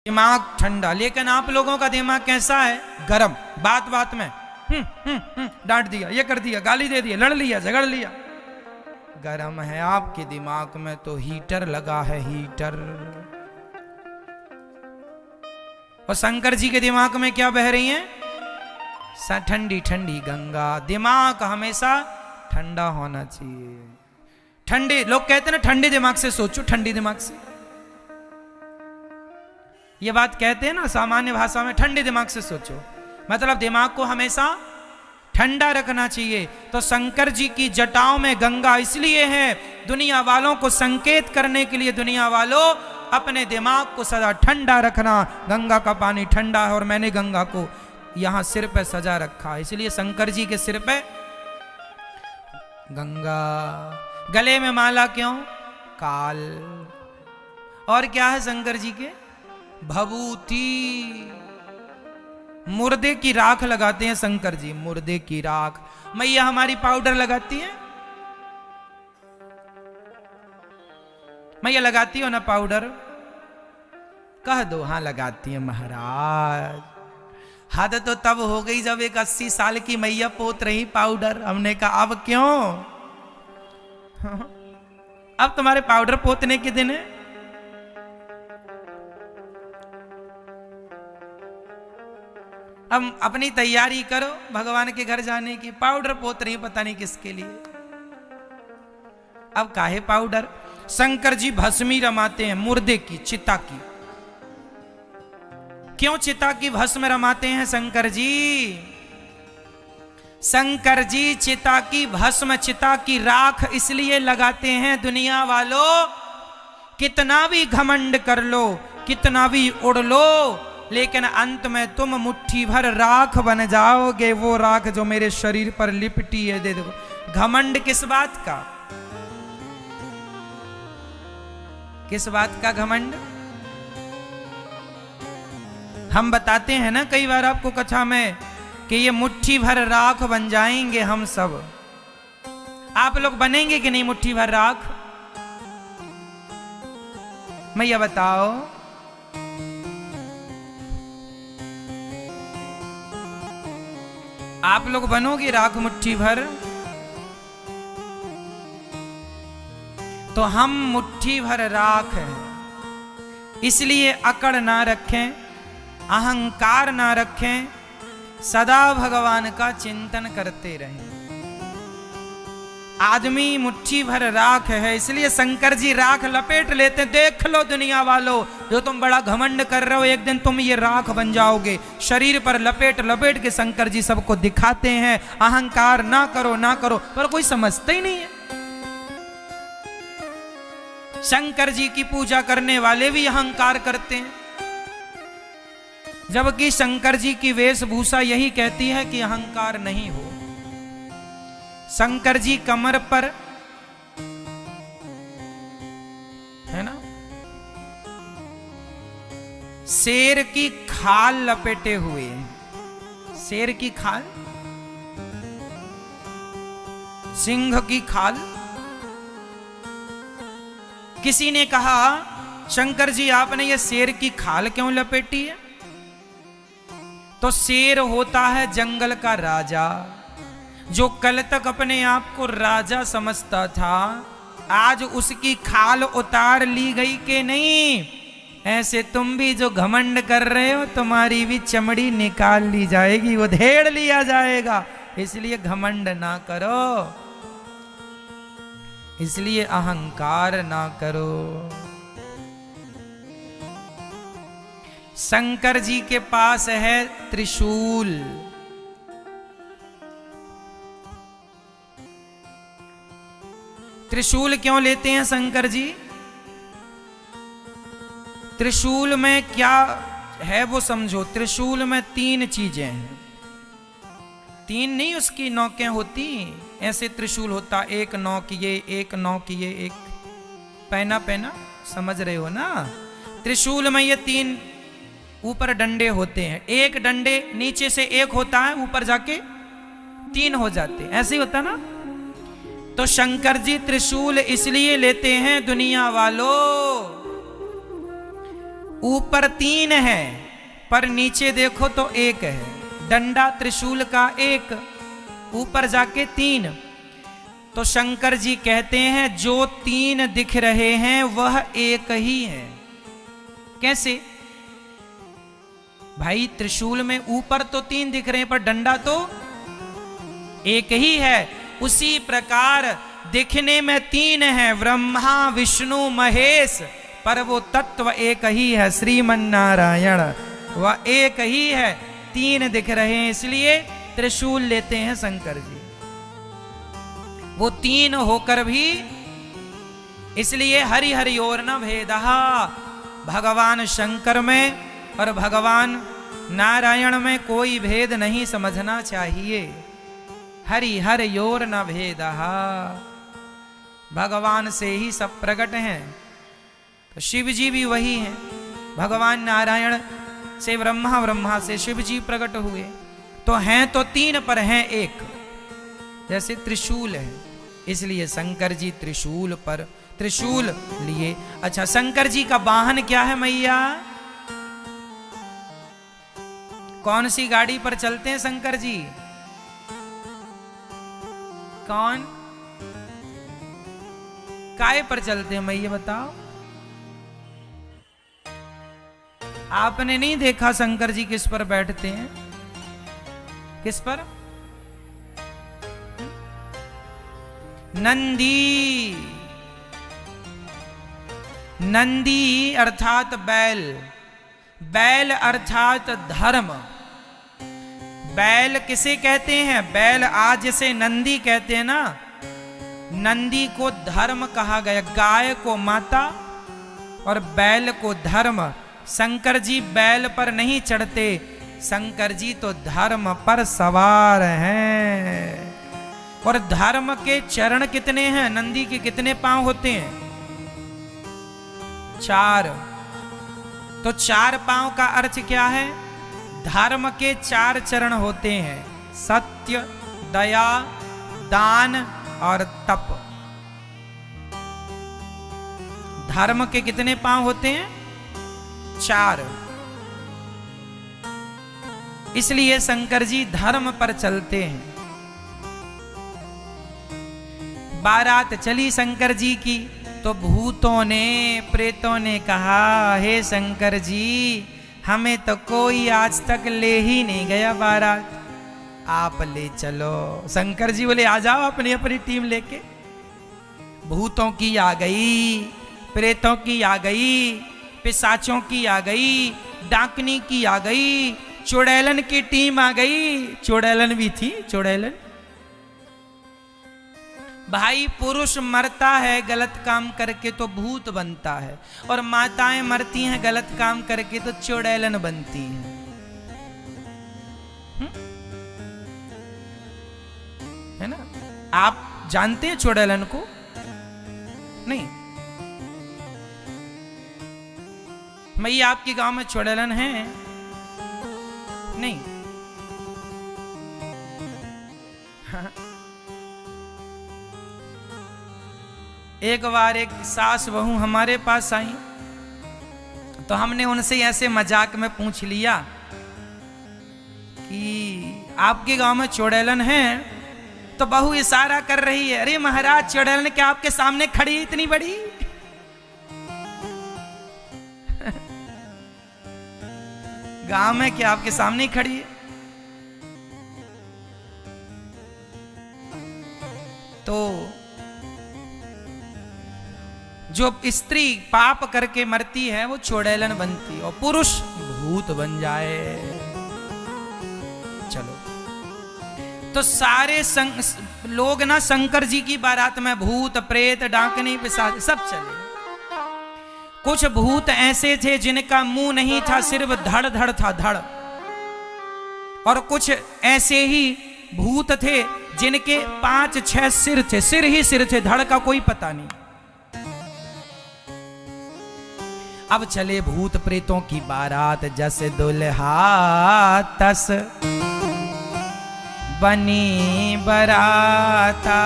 दिमाग ठंडा, लेकिन आप लोगों का दिमाग कैसा है? गरम। बात बात में डांट दिया, ये कर दिया, गाली दे दिया, लड़ लिया, झगड़ लिया। गरम है आपके दिमाग में तो हीटर लगा है, हीटर। और शंकर जी के दिमाग में क्या बह रही है? ठंडी ठंडी गंगा। दिमाग हमेशा ठंडा होना चाहिए। ठंडे लोग कहते हैं ना, ठंडे दिमाग से सोचो, ठंडी दिमाग से। ये बात कहते हैं ना सामान्य भाषा में, ठंडे दिमाग से सोचो, मतलब दिमाग को हमेशा ठंडा रखना चाहिए। तो शंकर जी की जटाओं में गंगा इसलिए है, दुनिया वालों को संकेत करने के लिए, दुनिया वालों अपने दिमाग को सदा ठंडा रखना। गंगा का पानी ठंडा है और मैंने गंगा को यहां सिर पे सजा रखा, इसलिए शंकर जी के सिर पे गंगा। गले में माला क्यों? काल। और क्या है शंकर जी के? भभूति। मुर्दे की राख लगाते हैं शंकर जी, मुर्दे की राख। मैया हमारी पाउडर लगाती है? मैया लगाती हो ना पाउडर? कह दो हाँ लगाती है महाराज। हद तो तब हो गई जब एक 80 साल की मैया पोत रही पाउडर। हमने कहा अब क्यों? अब तुम्हारे पाउडर पोतने के दिन है। अब अपनी तैयारी करो भगवान के घर जाने की। पाउडर पोत रही पता नहीं किसके लिए। अब काहे पाउडर? शंकर जी भस्मी रमाते हैं मुर्दे की, चिता की। क्यों चिता की भस्म रमाते हैं शंकर जी? शंकर जी चिता की भस्म, चिता की राख इसलिए लगाते हैं दुनिया वालों, कितना भी घमंड कर लो, कितना भी उड़ लो, लेकिन अंत में तुम मुट्ठी भर राख बन जाओगे। वो राख जो मेरे शरीर पर लिपटी है। दे दो। घमंड किस बात का? किस बात का घमंड? हम बताते हैं ना कई बार आपको कथा में कि ये मुट्ठी भर राख बन जाएंगे हम सब। आप लोग बनेंगे कि नहीं मुट्ठी भर राख? मैया बताओ। आप लोग बनोगे राख मुट्ठी भर? तो हम मुट्ठी भर राख हैं, इसलिए अकड़ ना रखें, अहंकार ना रखें, सदा भगवान का चिंतन करते रहें। आदमी मुट्ठी भर राख है, इसलिए शंकर जी राख लपेट लेते। देख लो दुनिया वालों, जो तुम बड़ा घमंड कर रहे हो, एक दिन तुम ये राख बन जाओगे। शरीर पर लपेट लपेट के शंकर जी सबको दिखाते हैं, अहंकार ना करो ना करो, पर कोई समझता ही नहीं है। शंकर जी की पूजा करने वाले भी अहंकार करते हैं, जबकि शंकर जी की वेशभूषा यही कहती है कि अहंकार नहीं हो। शंकर जी कमर पर है ना शेर की खाल लपेटे हुए हैं। शेर की खाल, सिंह की खाल। किसी ने कहा शंकर जी आपने ये शेर की खाल क्यों लपेटी है? तो शेर होता है जंगल का राजा, जो कल तक अपने आप को राजा समझता था, आज उसकी खाल उतार ली गई कि नहीं? ऐसे तुम भी जो घमंड कर रहे हो, तुम्हारी भी चमड़ी निकाल ली जाएगी, उधेड़ लिया जाएगा। इसलिए घमंड ना करो, इसलिए अहंकार ना करो। शंकर जी के पास है त्रिशूल। त्रिशूल क्यों लेते हैं शंकर जी? त्रिशूल में क्या है वो समझो। त्रिशूल में 3 चीजें हैं। 3 नहीं, उसकी नौकें होती। ऐसे त्रिशूल होता, एक नौक ये, एक नौक ये, एक पैना पैना, समझ रहे हो ना? त्रिशूल में ये 3 ऊपर डंडे होते हैं। एक डंडे नीचे से एक होता है, ऊपर जाके 3 हो जाते, ऐसे ही होता ना? तो शंकर जी त्रिशूल इसलिए लेते हैं दुनिया वालों, ऊपर 3 है पर नीचे देखो तो 1 है। डंडा त्रिशूल का 1, ऊपर जाके 3। तो शंकर जी कहते हैं जो 3 दिख रहे हैं वह 1 ही है। कैसे भाई? त्रिशूल में ऊपर तो 3 दिख रहे हैं पर डंडा तो 1 ही है। उसी प्रकार दिखने में 3 है, ब्रह्मा विष्णु महेश, पर वो तत्व 1 ही है, श्रीमन नारायण। वह 1 ही है, 3 दिख रहे हैं, इसलिए त्रिशूल लेते हैं शंकर जी। वो 3 होकर भी, इसलिए हरि हरि और न भेदहा, भगवान शंकर में और भगवान नारायण में कोई भेद नहीं समझना चाहिए। हरि हर योर न भेदहा, भगवान से ही सब प्रकट हैं। तो शिव जी भी वही हैं, भगवान नारायण से ब्रह्मा, ब्रह्मा से शिव जी प्रकट हुए। तो हैं तो 3 पर हैं 1, जैसे त्रिशूल है, इसलिए शंकर जी त्रिशूल पर त्रिशूल लिए। अच्छा, शंकर जी का वाहन क्या है मैया? कौन सी गाड़ी पर चलते हैं शंकर जी? कौन काय पर चलते हैं मैया बताओ? आपने नहीं देखा शंकर जी किस पर बैठते हैं? किस पर? नंदी। नंदी अर्थात बैल, बैल अर्थात धर्म। बैल किसे कहते हैं? बैल आज जैसे नंदी कहते हैं ना, नंदी को धर्म कहा गया, गाय को माता और बैल को धर्म। शंकर जी बैल पर नहीं चढ़ते, शंकर जी तो धर्म पर सवार हैं। और धर्म के चरण कितने हैं? नंदी के कितने पांव होते हैं? 4। तो 4 पांव का अर्थ क्या है? धर्म के 4 चरण होते हैं, सत्य, दया, दान और तप। धर्म के कितने पांव होते हैं? 4। इसलिए शंकर जी धर्म पर चलते हैं। बारात चली शंकर जी की, तो भूतों ने, प्रेतों ने कहा, हे शंकर जी, हमें तो कोई आज तक ले ही नहीं गया बारात, आप ले चलो। शंकर जी बोले आ जाओ अपनी अपनी टीम लेके। भूतों की आ गई, प्रेतों की आ गई, पिशाचों की आ गई, डाकनी की आ गई, चुड़ैलन की टीम आ गई। चुड़ैलन भी थी, चुड़ैलन। भाई पुरुष मरता है गलत काम करके तो भूत बनता है, और माताएं मरती हैं गलत काम करके तो चुड़ैलन बनती हैं। है ना? आप जानते हैं चुड़ैलन को? नहीं? मैया आपके गांव में चुड़ैलन है? नहीं? हाँ। एक बार एक सास बहू हमारे पास आई, तो हमने उनसे ऐसे मजाक में पूछ लिया कि आपके गांव में चुड़ैलन है? तो बहू इशारा कर रही है, अरे महाराज चुड़ैलन क्या आपके सामने खड़ी है इतनी बड़ी? गांव में क्या आपके सामने खड़ी है? तो जो स्त्री पाप करके मरती है वो चुड़ैलन बनती, और पुरुष भूत बन जाए। चलो, तो सारे लोग ना शंकर जी की बारात में भूत, प्रेत, डाकनी, पिशाच सब चले। कुछ भूत ऐसे थे जिनका मुंह नहीं था, सिर्फ धड़ धड़ था, धड़। और कुछ ऐसे ही भूत थे जिनके 5-6 सिर थे, सिर ही सिर थे, धड़ का कोई पता नहीं। अब चले भूत प्रेतों की बारात, जस दुल्हा तस बनी बराता।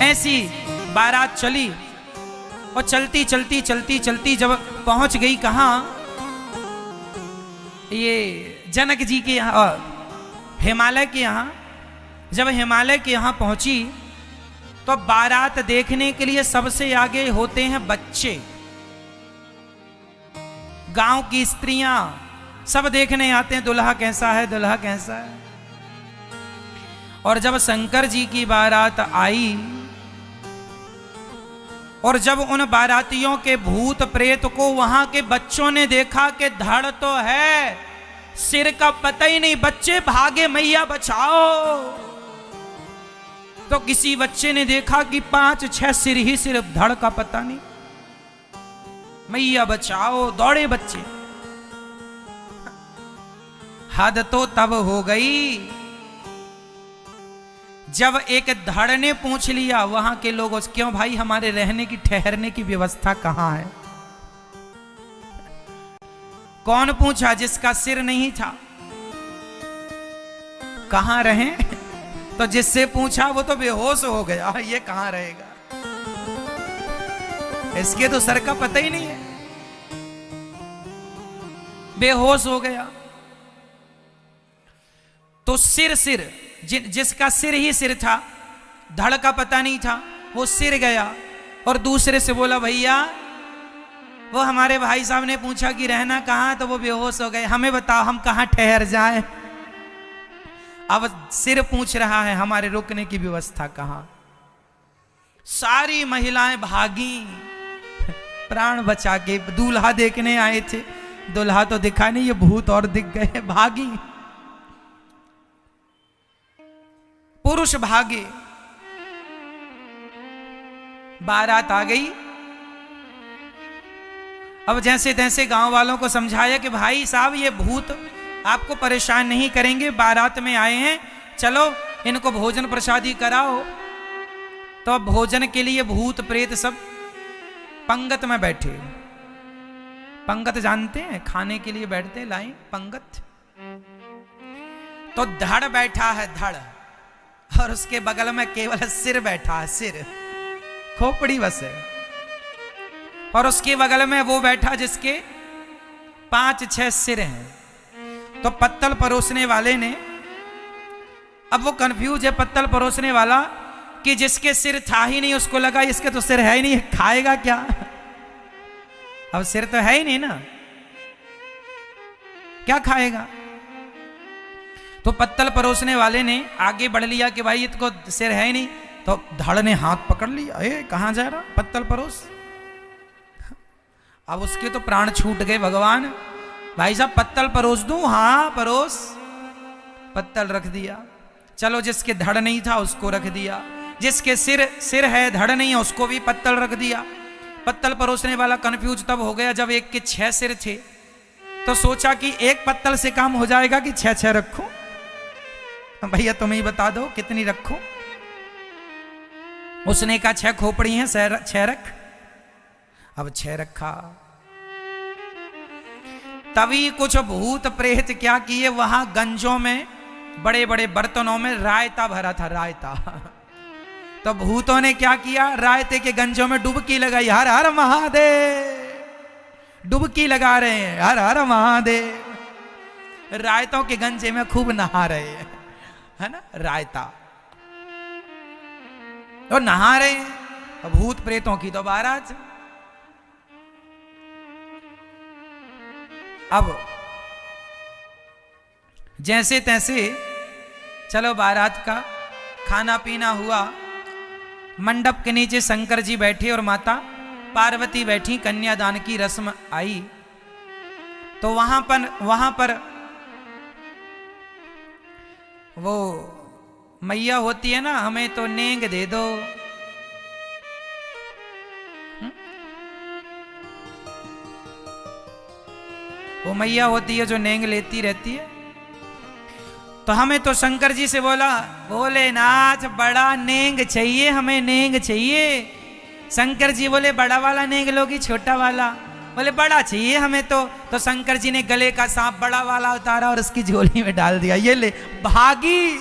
ऐसी बारात चली और चलती चलती चलती चलती जब पहुंच गई कहाँ, ये जनक जी के यहाँ, हिमालय के यहाँ। जब हिमालय के यहाँ पहुंची तो बारात देखने के लिए सबसे आगे होते हैं बच्चे, गांव की स्त्रियां सब देखने आते हैं दुल्हा कैसा है, दुल्हा कैसा है। और जब शंकर जी की बारात आई और जब उन बारातियों के भूत प्रेत को वहां के बच्चों ने देखा कि धड़ तो है, सिर का पता ही नहीं, बच्चे भागे मैया बचाओ। तो किसी बच्चे ने देखा कि 5-6 सिर ही, सिर्फ धड़ का पता नहीं, मैया बचाओ, दौड़े बच्चे। हद तो तब हो गई जब एक धड़ ने पूछ लिया वहां के लोगों से, क्यों भाई हमारे रहने की ठहरने की व्यवस्था कहां है? कौन पूछा? जिसका सिर नहीं था। कहां रहे? तो जिससे पूछा वो तो बेहोश हो गया, ये कहां रहेगा, इसके तो सर का पता ही नहीं है, बेहोश हो गया। तो सिर जिसका सिर ही सिर था, धड़ का पता नहीं था, वो सिर गया और दूसरे से बोला भैया वो हमारे भाई साहब ने पूछा कि रहना कहाँ, तो वो बेहोश हो गए, हमें बताओ हम कहाँ ठहर जाएं। अब सिर पूछ रहा है हमारे रुकने की व्यवस्था कहाँ। सारी महिलाएं भागी प्राण बचा के, दूल्हा देखने आए थे, दूल्हा तो दिखा नहीं, ये भूत और दिख गए, भागी। पुरुष भागे, बारात आ गई। अब जैसे तैसे गांव वालों को समझाया कि भाई साहब ये भूत आपको परेशान नहीं करेंगे, बारात में आए हैं, चलो इनको भोजन प्रसादी कराओ। तो अब भोजन के लिए भूत प्रेत सब पंगत में बैठे। पंगत जानते हैं, खाने के लिए बैठते लाइन पंगत। तो धड़ बैठा है, धड़, और उसके बगल में केवल सिर बैठा है, सिर, खोपड़ी बस है। और उसके बगल में वो बैठा जिसके 5-6 सिर हैं। तो पत्तल परोसने वाले ने, अब वो कंफ्यूज है पत्तल परोसने वाला कि जिसके सिर था ही नहीं, उसको लगा इसके तो सिर है ही नहीं, खाएगा क्या? अब सिर तो है ही नहीं ना, क्या खाएगा? तो पत्तल परोसने वाले ने आगे बढ़ लिया कि भाई इसको सिर है ही नहीं। तो धड़ ने हाथ पकड़ लिया, ए कहां जा रहा पत्तल परोस। अब उसके तो प्राण छूट गए, भगवान भाई साहब पत्तल परोस दूं? हाँ परोस। पत्तल रख दिया। चलो जिसके धड़ नहीं था उसको रख दिया, जिसके सिर है धड़ नहीं है उसको भी पत्तल रख दिया। पत्तल परोसने वाला कंफ्यूज तब हो गया जब एक के 6 सिर थे, तो सोचा कि एक पत्तल से काम हो जाएगा कि 6-6 रखूं। भैया तुम ही बता दो कितनी रखूं? उसने कहा 6 खोपड़ी हैं, 6 रख। अब 6 रखा। तभी कुछ भूत प्रेत क्या किए, वहां गंजों में, बड़े बड़े बर्तनों में रायता भरा था, रायता। तो भूतों ने क्या किया, रायते के गंजों में डुबकी लगाई, हर हर महादेव, डुबकी लगा रहे हैं, हर हर महादेव। रायतों के गंजे में खूब नहा रहे हैं, है ना, रायता। और नहा रहे हैं। भूत प्रेतों की तो बारात। अब जैसे तैसे चलो बारात का खाना पीना हुआ। मंडप के नीचे शंकर जी बैठे और माता पार्वती बैठी, कन्यादान की रस्म आई। तो वहां पर वो मैया होती है ना, हमें तो नेंग दे दो। वो मैया होती है जो नेंग लेती रहती है। तो हमें तो शंकर जी से बोला, भोलेनाथ बड़ा नेंग चाहिए, हमें नेंग चाहिए। शंकर जी बोले बड़ा वाला नेंग लोगी छोटा वाला? बोले बड़ा चाहिए हमें तो शंकर जी ने गले का सांप बड़ा वाला उतारा और उसकी झोली में डाल दिया, ये ले भागी।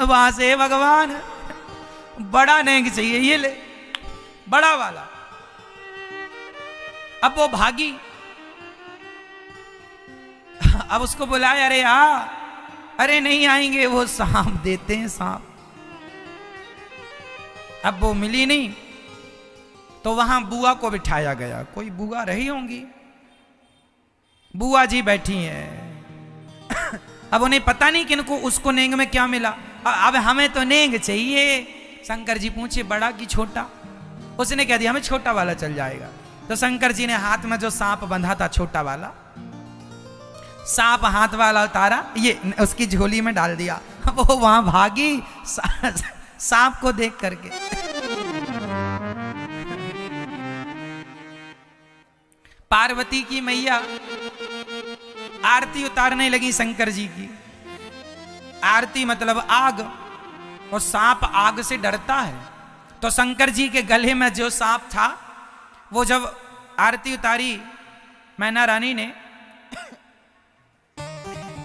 वहां से भगवान बड़ा नेंग चाहिए, ये ले बड़ा वाला। अब वो भागी, अब उसको बुलाया, अरे आ, अरे नहीं आएंगे, वो सांप देते हैं सांप। अब वो मिली नहीं, तो वहां बुआ को बिठाया गया। कोई बुआ रही होंगी, बुआ जी बैठी हैं। अब उन्हें पता नहीं किनको उसको नेंग में क्या मिला। अब हमें तो नेंग चाहिए। शंकर जी पूछे बड़ा कि छोटा? उसने कह दिया हमें छोटा वाला चल जाएगा। तो शंकर जी ने हाथ में जो सांप बंधा था छोटा वाला, सांप हाथ वाला उतारा, ये उसकी झोली में डाल दिया। वो वहां भागी सांप को देख करके। पार्वती की मैया आरती उतारने लगी शंकर जी की। आरती मतलब आग, और सांप आग से डरता है। तो शंकर जी के गले में जो सांप था, वो जब आरती उतारी मैना रानी ने,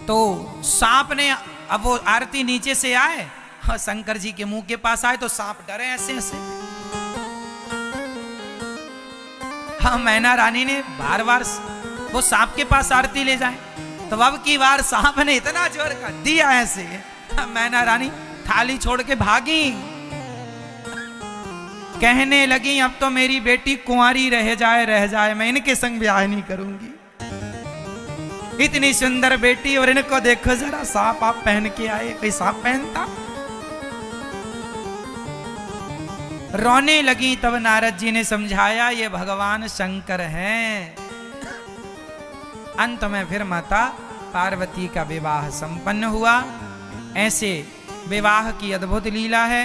तो सांप ने, अब वो आरती नीचे से आए और शंकर जी के मुंह के पास आए, तो सांप डरे ऐसे ऐसे। हाँ, मैना रानी ने बार बार वो सांप के पास आरती ले जाए, तो अब की बार सांप ने इतना जोर कर दिया ऐसे, मैना रानी थाली छोड़ के भागी। कहने लगी अब तो मेरी बेटी कुंवारी रह जाए, मैं इनके संग ब्याह नहीं करूंगी। इतनी सुंदर बेटी, और इनको देखो जरा, सांप आप पहन के आए, कोई सांप पहनता? रोने लगी। तब नारद जी ने समझाया ये भगवान शंकर हैं। अंत में फिर माता पार्वती का विवाह संपन्न हुआ। ऐसे विवाह की अद्भुत लीला है।